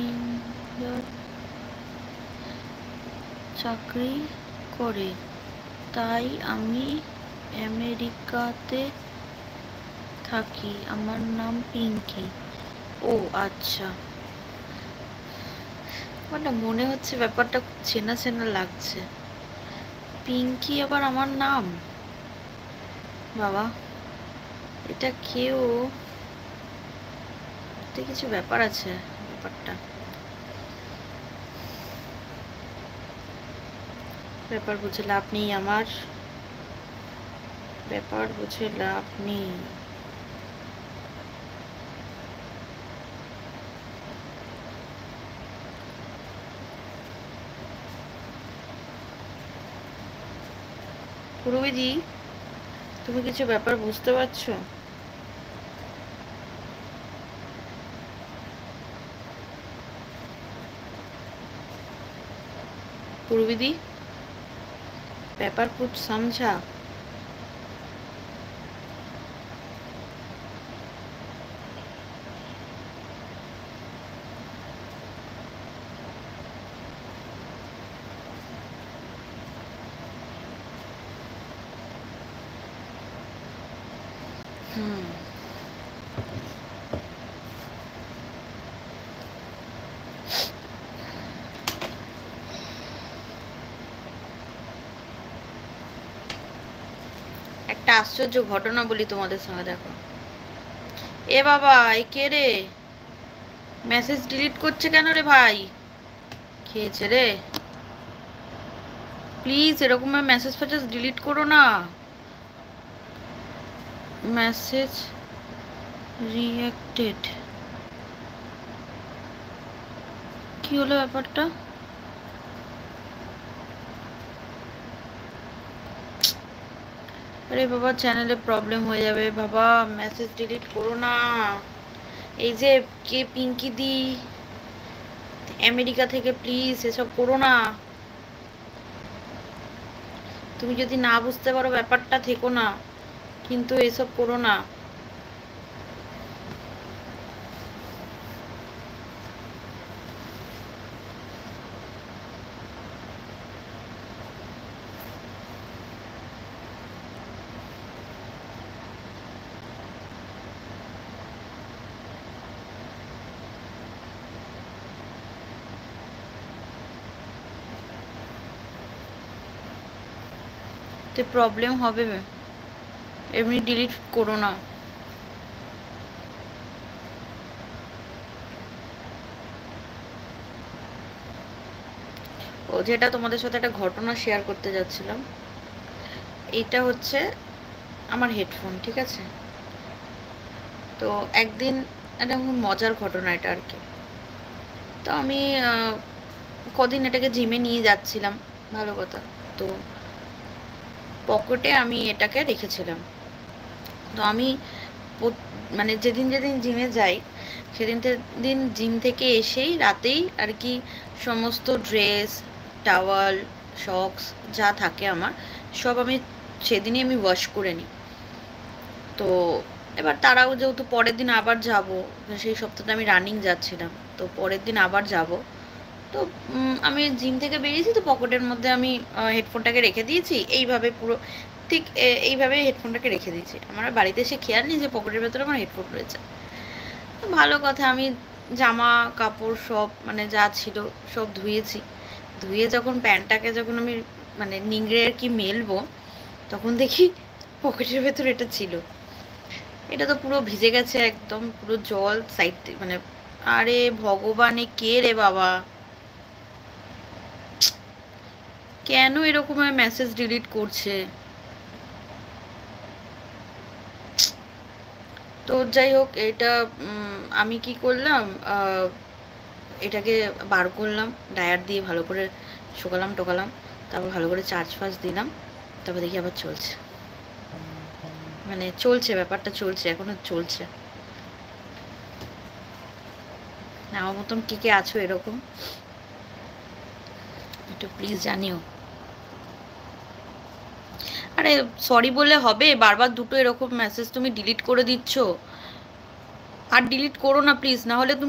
ইন্ডিয়ার চাকরি করে, তাই আমি আমেরিকাতে থাকি। আমার নাম পিঙ্কি। ও আচ্ছা, মানে মনে হচ্ছে ব্যাপারটা খুব চেনা চেনা লাগছে। পিঙ্কি আবার আমার নাম? বাবা, এটা কেউ, এটা কিছু ব্যাপার আছে ব্যাপারটা। ব্যাপার বুঝে লাভ নেই আমার, ব্যাপার বুঝে লাভ নেই। পুরোহিতজি, তুমি কিছু ব্যাপার বুঝতে পারছো? পুরোহিতজি, ব্যাপার কুछ समझा? একটা আশ্চর্য ঘটনা বলি তোমাদের সঙ্গে, দেখো। এ বাবা, এ কে রে? মেসেজ ডিলিট করছে কেন রে ভাই? খেয়েছে রে? প্লিজ এরকম মেসেজ ফেসেজ ডিলিট করো না। মেসেজ রিঅ্যাক্টেড, কি হলো ব্যাপারটা? আরে বাবা, চ্যানেলে প্রবলেম হয়ে যাবে বাবা, মেসেজ ডিলিট করো না। এই যে কে পিঙ্কি দি আমেরিকা থেকে, প্লিজ এসব করো না। তুমি যদি না বুঝতে পারো ব্যাপারটা, থেকো না, কিন্তু এসব করো না। তো প্রবলেম হবে, এমনি ডিলিট করো না। ও, যেটা তোমাদের সাথে একটা ঘটনা শেয়ার করতে যাচ্ছিলাম, এইটা হচ্ছে আমার হেডফোন, ঠিক আছে? তো একদিন, একটা মজার ঘটনা এটা আর কি। তো আমি কদিন এটাকে জিমে নিয়ে যাচ্ছিলাম, ভালো কথা। তো পকেটে আমি এটাকে রেখেছিলাম। তো আমি মানে যেদিন যেদিন জিমে যাই, সেদিন দিন জিম থেকে এসেই রাতেই আর কি সমস্ত ড্রেস, টাওয়াল, সক্স যা থাকে আমার, সব আমি সেদিনই আমি ওয়াশ করে নিই। তো এবার তারাও যেহেতু পরের দিন আবার যাব, সেই সপ্তাহটা আমি রানিং যাচ্ছিলাম, তো পরের দিন আবার যাব। তো আমি জিম থেকে বেরিয়েছি, তো পকেটের মধ্যে আমি হেডফোনটাকে রেখে দিয়েছি এইভাবে, পুরো ঠিক এইভাবে হেডফোনটাকে রেখে দিয়েছি। আমার বাড়িতে এসে খেয়াল নেই যে পকেটের ভেতরে আমার হেডফোন রয়েছে। তো ভালো কথা, আমি জামা কাপড় সব মানে যা ছিল সব ধুয়েছি। ধুয়ে যখন প্যান্টটাকে যখন আমি মানে নিংড়ে আর কি মেলবো, তখন দেখি পকেটের ভেতরে এটা ছিল। এটা তো পুরো ভিজে গেছে একদম, পুরো জল সাইড মানে। আরে ভগবানে, কে রে বাবা, কেন এরকম মেসেজ ডিলিট করছে? তো যাই হোক, এটা আমি কি করলাম, এটাকে বার করলাম, ডায়ার দিয়ে ভালো করে শুকালাম টোকালাম, তারপর ভালো করে চার্জ ফার্জ দিলাম, তারপর দেখি আবার চলছে। মানে চলছে, ব্যাপারটা চলছে, এখনো চলছে। আমার মতন কে কে আছো এরকম, একটু প্লিজ জানিও। আরে সরি বললে হবে? বারবার দুটো এরকম মেসেজ তুমি ডিলিট করে দিচ্ছ। আর ডিলিট করো না প্লিজ, না হলে তুমি